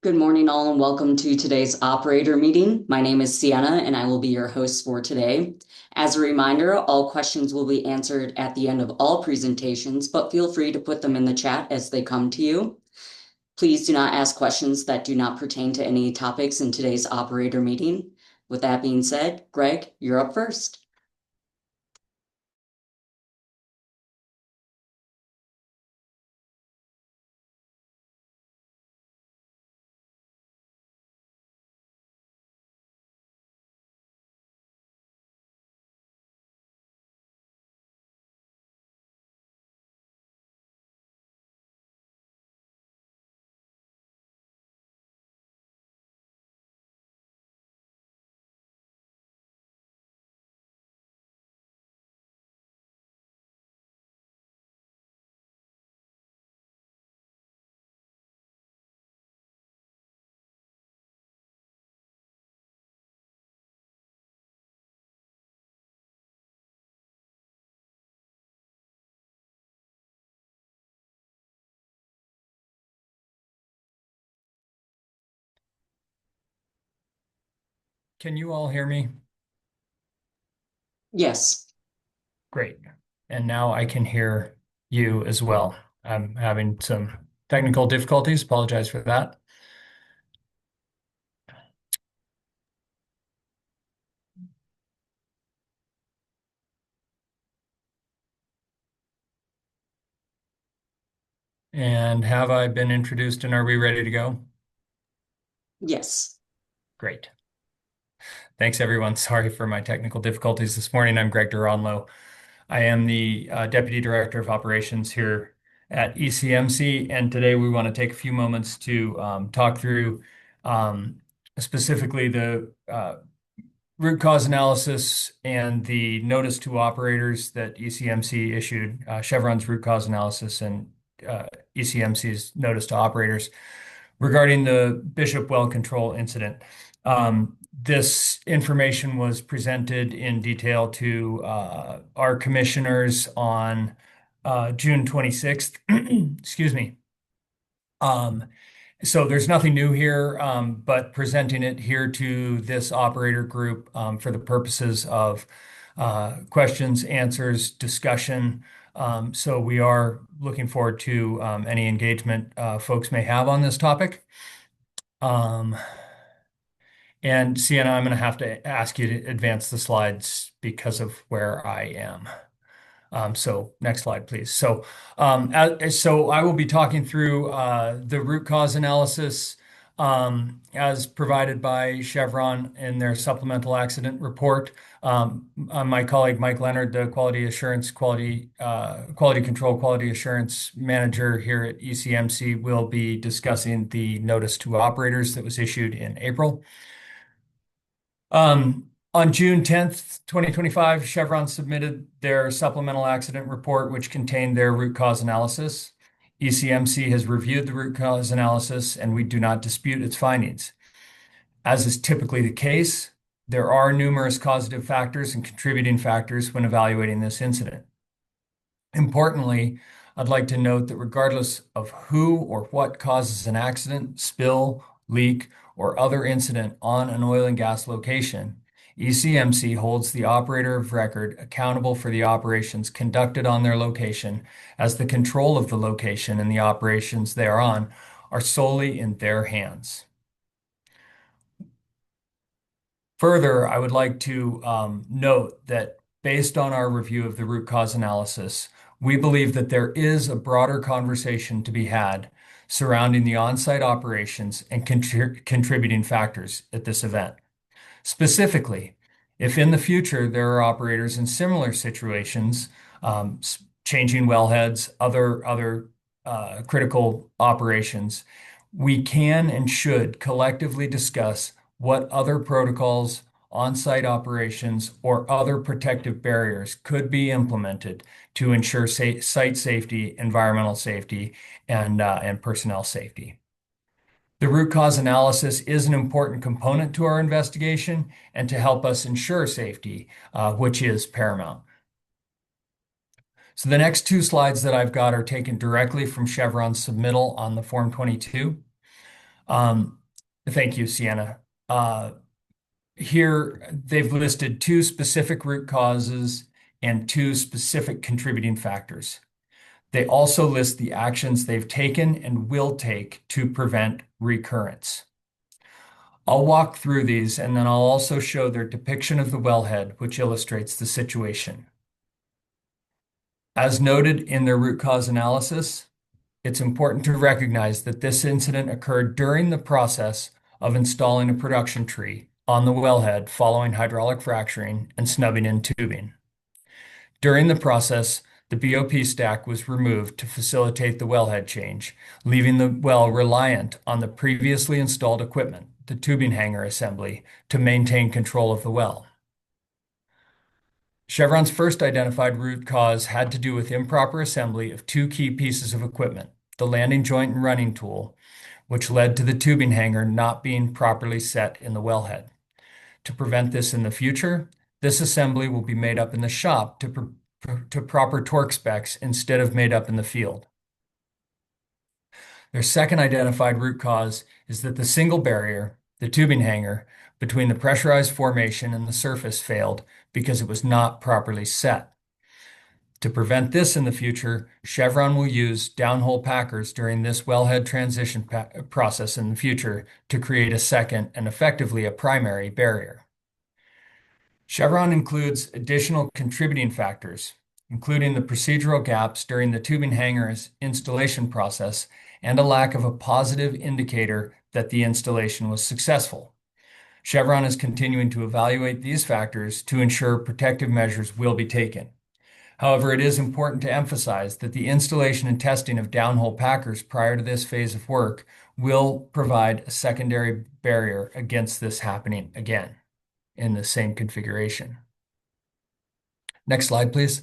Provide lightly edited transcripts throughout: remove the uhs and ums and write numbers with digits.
Good morning, all, and welcome to today's operator meeting. My name is Sienna, and I will be your host for today. As a reminder, all questions will be answered at the end of all presentations, but feel free to put them in the chat as they come to you. Please do not ask questions that do not pertain to any topics in today's operator meeting. With that being said, Greg, you're up first. Can you all hear me? Yes. Great. And now I can hear you as well. I'm having some technical difficulties. Apologize for that. And have I been introduced and are we ready to go? Yes. Great. Thanks, everyone. Sorry for my technical difficulties this morning. I'm Greg Duranlo. I am the Deputy Director of Operations here at ECMC, and today we want to take a few moments to talk through um, specifically the root cause analysis and the notice to operators that ECMC issued, Chevron's root cause analysis and ECMC's notice to operators regarding the Bishop Well Control incident. This information was presented in detail to our commissioners on June 26th. Excuse me. Um, so there's nothing new here, but presenting it here to this operator group for the purposes of questions, answers, discussion. So we are looking forward to any engagement folks may have on this topic. Um, and Sienna, I'm going to have to ask you to advance the slides because of where I am. So next slide, please. So I will be talking through the root cause analysis as provided by Chevron in their supplemental accident report. My colleague Mike Leonard, the quality control, quality assurance manager here at ECMC, will be discussing the notice to operators that was issued in April. On June 10th, 2025, Chevron submitted their supplemental accident report, which contained their root cause analysis. ECMC has reviewed the root cause analysis, and we do not dispute its findings. As is typically the case, there are numerous causative factors and contributing factors when evaluating this incident. Importantly, I'd like to note that regardless of who or what causes an accident, spill, leak, or other incident on an oil and gas location, ECMC holds the operator of record accountable for the operations conducted on their location, as the control of the location and the operations thereon are solely in their hands. Further, I would like to note that based on our review of the root cause analysis, we believe that there is a broader conversation to be had surrounding the on-site operations and contributing factors at this event. Specifically, if in the future there are operators in similar situations, changing wellheads, other critical operations, we can and should collectively discuss what other protocols, on-site operations, or other protective barriers could be implemented to ensure site safety, environmental safety, and personnel safety. The root cause analysis is an important component to our investigation and to help us ensure safety, which is paramount. So the next two slides that I've got are taken directly from Chevron's submittal on the Form 22. Um, Thank you, Sienna. Here, they've listed two specific root causes and two specific contributing factors. They also list the actions they've taken and will take to prevent recurrence. I'll walk through these and then I'll also show their depiction of the wellhead, which illustrates the situation. As noted in their root cause analysis, it's important to recognize that this incident occurred during the process of installing a production tree on the wellhead following hydraulic fracturing and snubbing in tubing. During the process, the BOP stack was removed to facilitate the wellhead change, leaving the well reliant on the previously installed equipment, the tubing hanger assembly, to maintain control of the well. Chevron's first identified root cause had to do with improper assembly of two key pieces of equipment, the landing joint and running tool, which led to the tubing hanger not being properly set in the wellhead. To prevent this in the future, this assembly will be made up in the shop to proper torque specs instead of made up in the field. Their second identified root cause is that the single barrier, the tubing hanger, between the pressurized formation and the surface failed because it was not properly set. To prevent this in the future, Chevron will use downhole packers during this wellhead transition process in the future to create a second and effectively a primary barrier. Chevron includes additional contributing factors, including the procedural gaps during the tubing hanger's installation process and a lack of a positive indicator that the installation was successful. Chevron is continuing to evaluate these factors to ensure protective measures will be taken. However, it is important to emphasize that the installation and testing of downhole packers prior to this phase of work will provide a secondary barrier against this happening again in the same configuration. Next slide, please.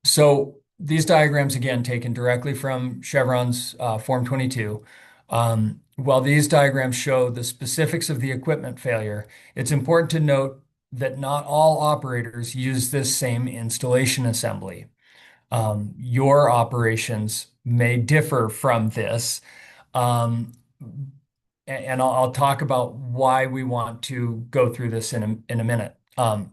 So these diagrams, again, taken directly from Chevron's Form 22. While these diagrams show the specifics of the equipment failure, it's important to note that not all operators use this same installation assembly. Your operations may differ from this. And I'll talk about why we want to go through this in a minute.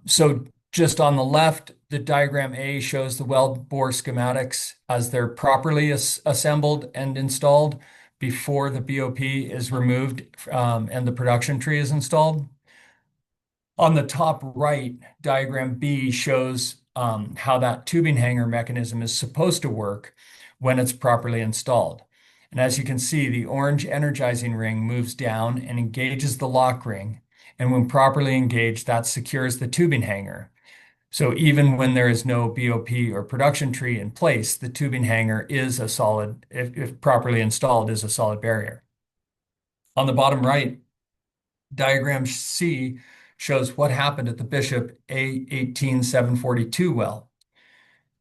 So just on the left, the diagram A shows the well bore schematics as they're properly assembled and installed before the BOP is removed and the production tree is installed. On the top right, diagram B shows how that tubing hanger mechanism is supposed to work when it's properly installed. And as you can see, the orange energizing ring moves down and engages the lock ring. And when properly engaged, that secures the tubing hanger. So even when there is no BOP or production tree in place, the tubing hanger is a solid, if properly installed, is a solid barrier. On the bottom right, diagram C shows what happened at the Bishop A18742 well.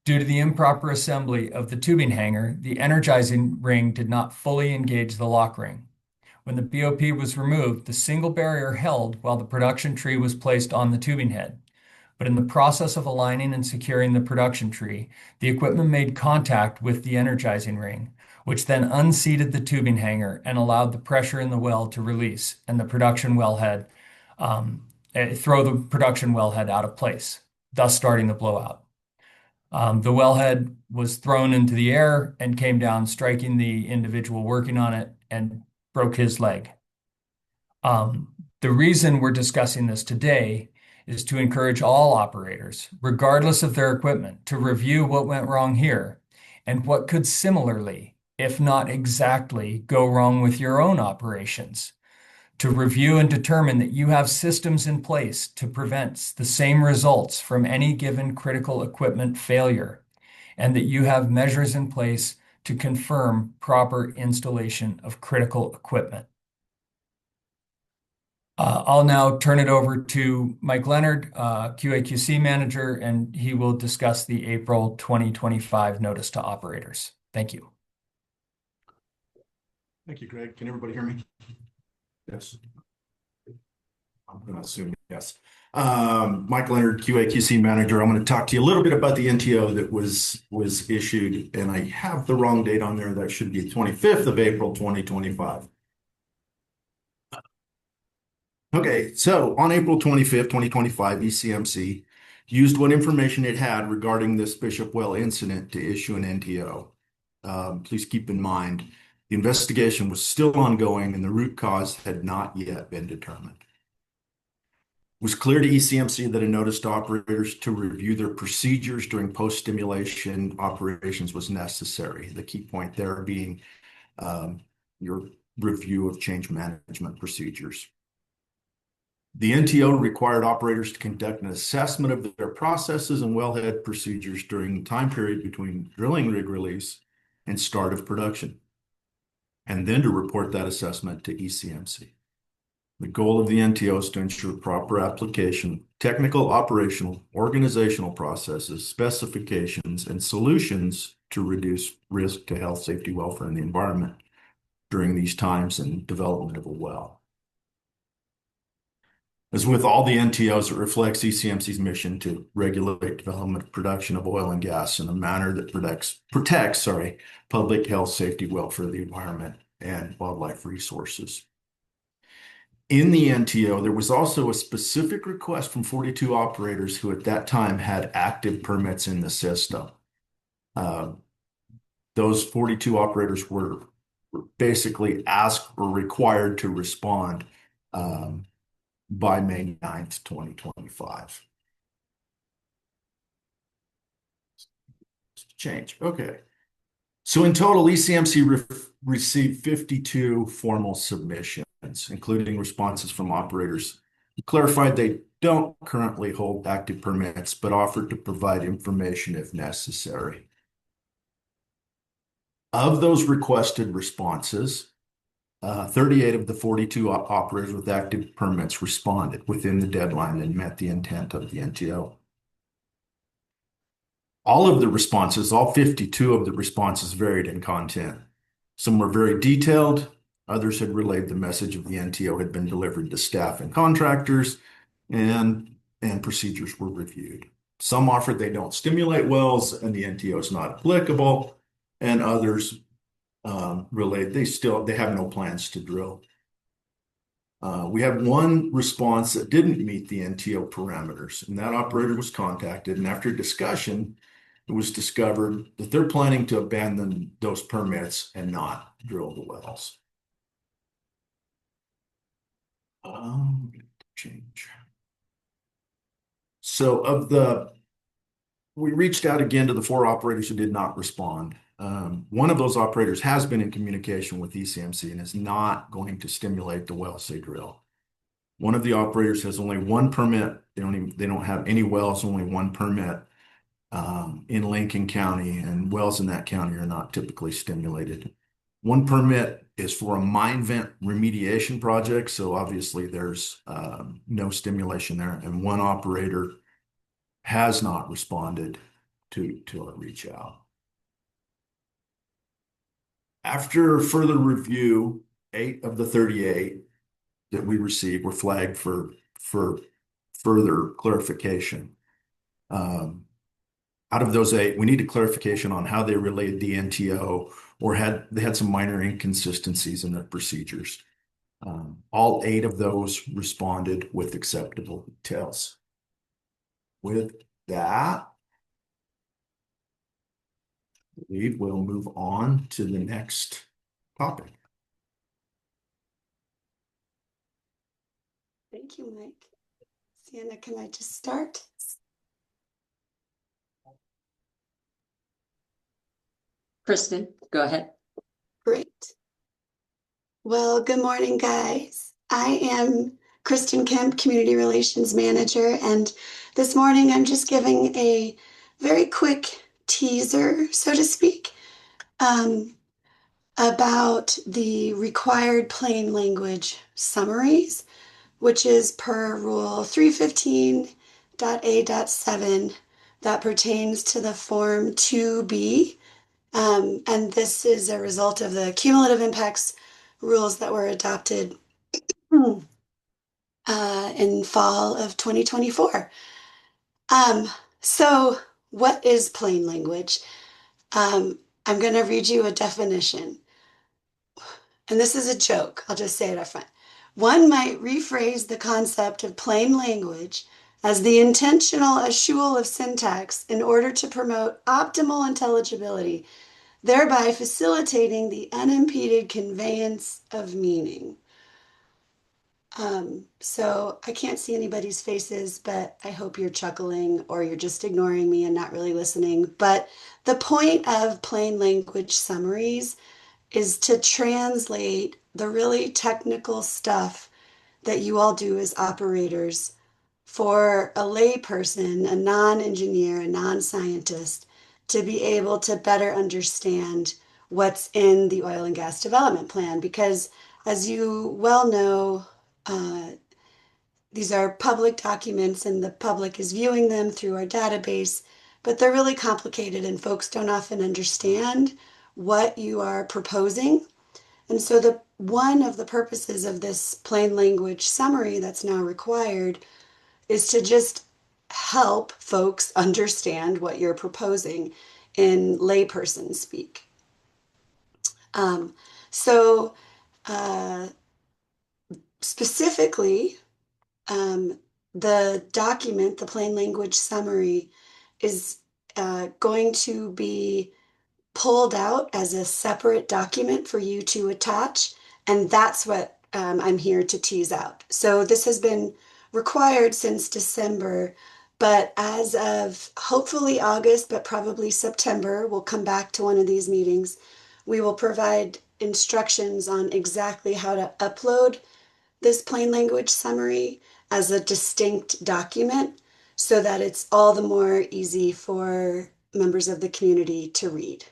Due to the improper assembly of the tubing hanger, the energizing ring did not fully engage the lock ring. When the BOP was removed, the single barrier held while the production tree was placed on the tubing head. But in the process of aligning and securing the production tree, the equipment made contact with the energizing ring, which then unseated the tubing hanger and allowed the pressure in the well to release and the production wellhead throw the production wellhead out of place, thus starting the blowout. The wellhead was thrown into the air and came down, striking the individual working on it and broke his leg. The reason we're discussing this today is to encourage all operators, regardless of their equipment, to review what went wrong here and what could similarly, if not exactly, go wrong with your own operations. To review and determine that you have systems in place to prevent the same results from any given critical equipment failure, and that you have measures in place to confirm proper installation of critical equipment. I'll now turn it over to Mike Leonard, QA/QC manager, and he will discuss the April 2025 notice to operators. Thank you. Thank you, Greg. Can everybody hear me? Yes. I'm going to assume yes. Mike Leonard, QA/QC manager. I'm going to talk to you a little bit about the NTO that was issued, and I have the wrong date on there. That should be 25th of April, 2025. Okay, so on April 25th, 2025, ECMC used what information it had regarding this Bishop Well incident to issue an NTO. Please keep in mind, the investigation was still ongoing and the root cause had not yet been determined. It was clear to ECMC that a notice to operators to review their procedures during post-stimulation operations was necessary. The key point there being your review of change management procedures. The NTO required operators to conduct an assessment of their processes and wellhead procedures during the time period between drilling rig release and start of production, and then to report that assessment to ECMC. The goal of the NTO is to ensure proper application of technical, operational, organizational processes, specifications, and solutions to reduce risk to health, safety, welfare, and the environment during these times and development of a well. As with all the NTOs, it reflects ECMC's mission to regulate development and production of oil and gas in a manner that protects public health, safety, welfare, the environment, and wildlife resources. In the NTO, there was also a specific request from 42 operators who at that time had active permits in the system. Those 42 operators were basically asked or required to respond by May 9th, 2025. Change. Okay. So in total, ECMC received 52 formal submissions, including responses from operators who clarified they don't currently hold active permits, but offered to provide information if necessary. Of those requested responses, 38 of the 42 operators with active permits responded within the deadline and met the intent of the NTO. All 52 of the responses varied in content. Some were very detailed, others had relayed the message of the NTO had been delivered to staff and contractors, and procedures were reviewed. Some offered they don't stimulate wells and the NTO is not applicable, and others relayed they have no plans to drill. We have one response that didn't meet the NTO parameters, and that operator was contacted, and after discussion, it was discovered that they're planning to abandon those permits and not drill the wells. Change. So we reached out again to the 4 operators who did not respond. One of those operators has been in communication with ECMC and is not going to stimulate the wells they drill. One of the operators has only one permit. They don't have any wells, only one permit in Lincoln County, and wells in that county are not typically stimulated. One permit is for a mine vent remediation project, so obviously there's no stimulation there, and one operator has not responded to our reach out. After further review, 8 of the 38 that we received were flagged for further clarification. Out of those 8, we needed clarification on how they relayed the NTO or they had some minor inconsistencies in their procedures. All 8 of those responded with acceptable details. With that, I believe we'll move on to the next topic. Thank you, Mike. Sienna, can I just start? Kristen, go ahead. Great. Well, good morning, guys. I am Kristen Kemp, Community Relations Manager, and this morning I'm just giving a very quick teaser, so to speak, about the required plain language summaries, which is per Rule 315.A.7 that pertains to the Form 2B. And this is a result of the cumulative impacts rules that were adopted in fall of 2024. Um, so what is plain language? I'm going to read you a definition. And this is a joke. I'll just say it up front. One might rephrase the concept of plain language as the intentional eschewal of syntax in order to promote optimal intelligibility, thereby facilitating the unimpeded conveyance of meaning. So I can't see anybody's faces, but I hope you're chuckling or you're just ignoring me and not really listening. But the point of plain language summaries is to translate the really technical stuff that you all do as operators for a layperson, a non-engineer, a non-scientist to be able to better understand what's in the oil and gas development plan. Because as you well know, uh, these are public documents and the public is viewing them through our database, but they're really complicated and folks don't often understand what you are proposing. And so one of the purposes of this plain language summary that's now required is to just help folks understand what you're proposing in layperson speak. Um, so uh, specifically, um, the document, the plain language summary, is going to be pulled out as a separate document for you to attach. And that's what I'm here to tease out. So this has been required since December, but as of hopefully August, but probably September, we'll come back to one of these meetings. We will provide instructions on exactly how to upload this plain language summary as a distinct document so that it's all the more easy for members of the community to read.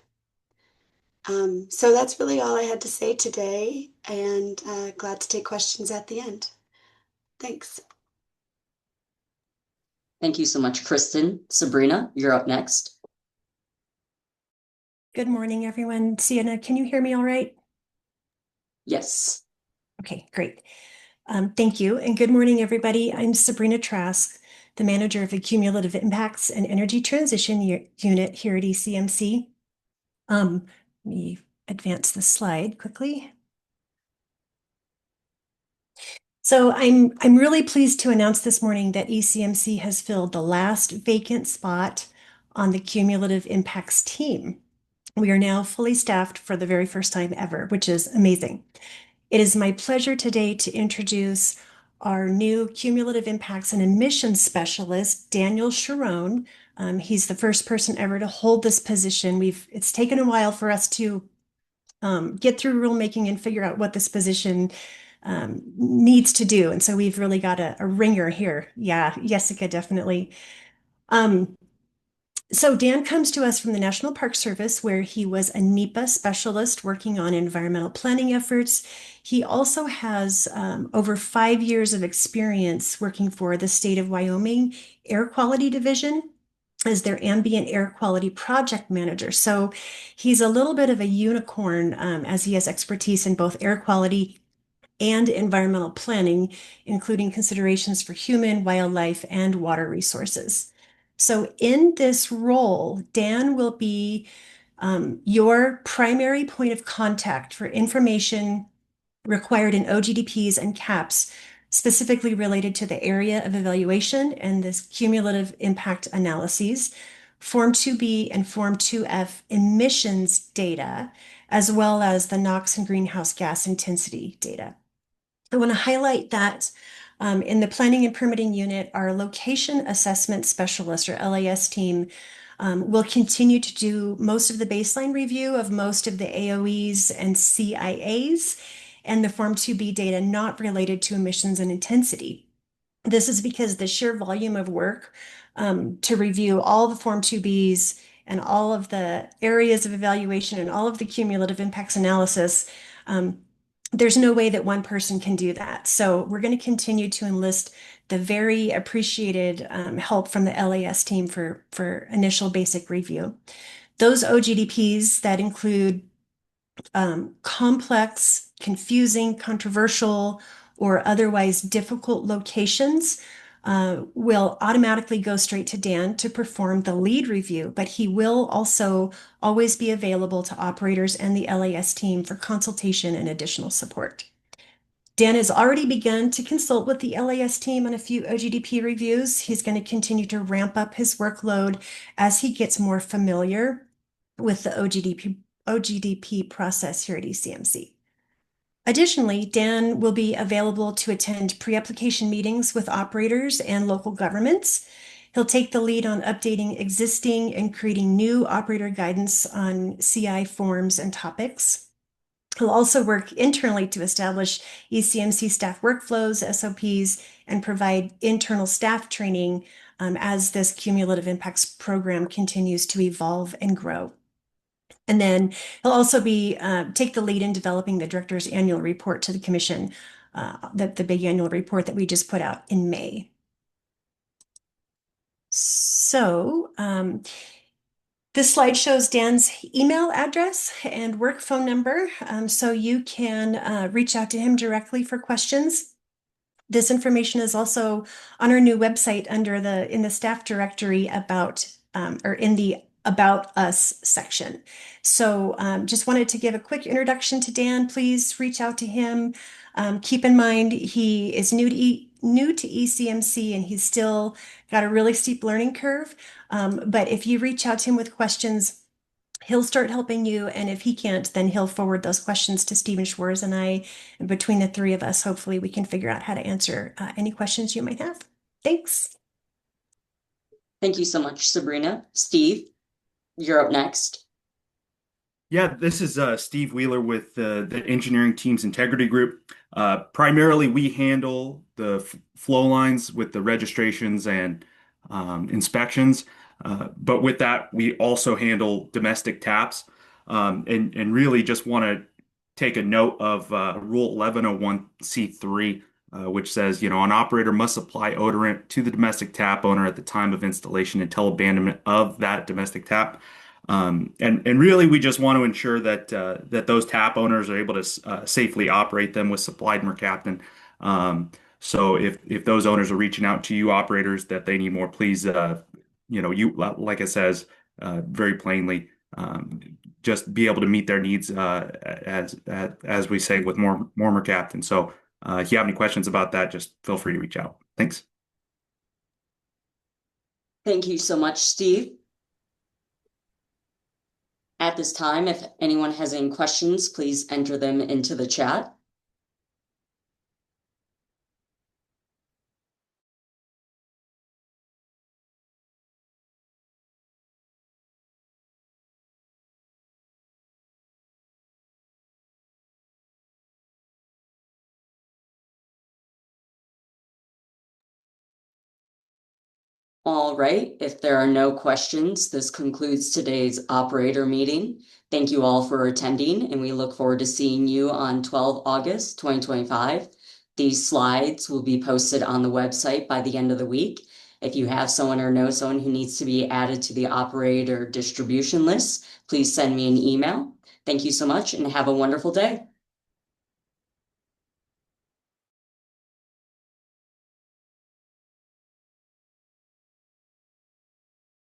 So that's really all I had to say today, and glad to take questions at the end. Thanks. Thank you so much, Kristen. Sabrina, you're up next. Good morning, everyone. Sienna, can you hear me all right? Yes. Okay, great. Thank you. And good morning, everybody. I'm Sabrina Trask, the manager of the Cumulative Impacts and Energy Transition Unit here at ECMC. Let me advance the slide quickly. So I'm really pleased to announce this morning that ECMC has filled the last vacant spot on the Cumulative Impacts team. We are now fully staffed for the very first time ever, which is amazing. It is my pleasure today to introduce our new Cumulative Impacts and Emissions Specialist, Daniel Sharon. He's the first person ever to hold this position. It's taken a while for us to get through rulemaking and figure out what this position needs to do. And so we've really got a ringer here. Yeah, Jessica, definitely. So Dan comes to us from the National Park Service, where he was a NEPA specialist working on environmental planning efforts. He also has over 5 years of experience working for the state of Wyoming Air Quality Division as their ambient air quality project manager. So he's a little bit of a unicorn as he has expertise in both air quality and environmental planning, including considerations for human, wildlife, and water resources. So in this role, Dan will be your primary point of contact for information required in OGDPs and CAPs, specifically related to the area of evaluation and this cumulative impact analyses, Form 2B and Form 2F emissions data, as well as the NOx and greenhouse gas intensity data. I want to highlight that in the planning and permitting unit, our location assessment specialist or LAS team will continue to do most of the baseline review of most of the AOEs and CIAs and the Form 2B data not related to emissions and intensity. This is because the sheer volume of work to review all the Form 2Bs and all of the areas of evaluation and all of the cumulative impacts analysis, there's no way that one person can do that. So we're going to continue to enlist the very appreciated help from the LAS team for initial basic review. Those OGDPs that include complex, confusing, controversial, or otherwise difficult locations, will automatically go straight to Dan to perform the lead review, but he will also always be available to operators and the LAS team for consultation and additional support. Dan has already begun to consult with the LAS team on a few OGDP reviews. He's going to continue to ramp up his workload as he gets more familiar with the OGDP process here at ECMC. Additionally, Dan will be available to attend pre-application meetings with operators and local governments. He'll take the lead on updating existing and creating new operator guidance on CI forms and topics. He'll also work internally to establish ECMC staff workflows, SOPs, and provide internal staff training as this cumulative impacts program continues to evolve and grow. And then he'll also take the lead in developing the director's annual report to the commission, the big annual report that we just put out in May. So this slide shows Dan's email address and work phone number, so you can reach out to him directly for questions. This information is also on our new website in the staff directory or in the About Us section. So just wanted to give a quick introduction to Dan. Please reach out to him. Keep in mind, he is new to ECMC and he's still got a really steep learning curve. But if you reach out to him with questions, he'll start helping you. And if he can't, then he'll forward those questions to Stephen Schwartz and I. And between the three of us, hopefully we can figure out how to answer any questions you might have. Thanks. Thank you so much, Sabrina. Steve, you're up next. Yeah, this is Steve Wheeler with the Engineering Team's Integrity Group. Primarily, we handle the flow lines with the registrations and inspections. But with that, we also handle domestic taps and really just want to take a note of Rule 1101C3, which says, an operator must supply odorant to the domestic tap owner at the time of installation until abandonment of that domestic tap. And really, we just want to ensure that those tap owners are able to safely operate them with supplied mercaptan. So if those owners are reaching out to you operators that they need more, please, like it says very plainly, just be able to meet their needs as we say with more mercaptan. So if you have any questions about that, just feel free to reach out. Thanks. Thank you so much, Steve. At this time, if anyone has any questions, please enter them into the chat. All right, if there are no questions, this concludes today's operator meeting. Thank you all for attending, and we look forward to seeing you on 12 August 2025. These slides will be posted on the website by the end of the week. If you have someone or know someone who needs to be added to the operator distribution list, please send me an email. Thank you so much and have a wonderful day.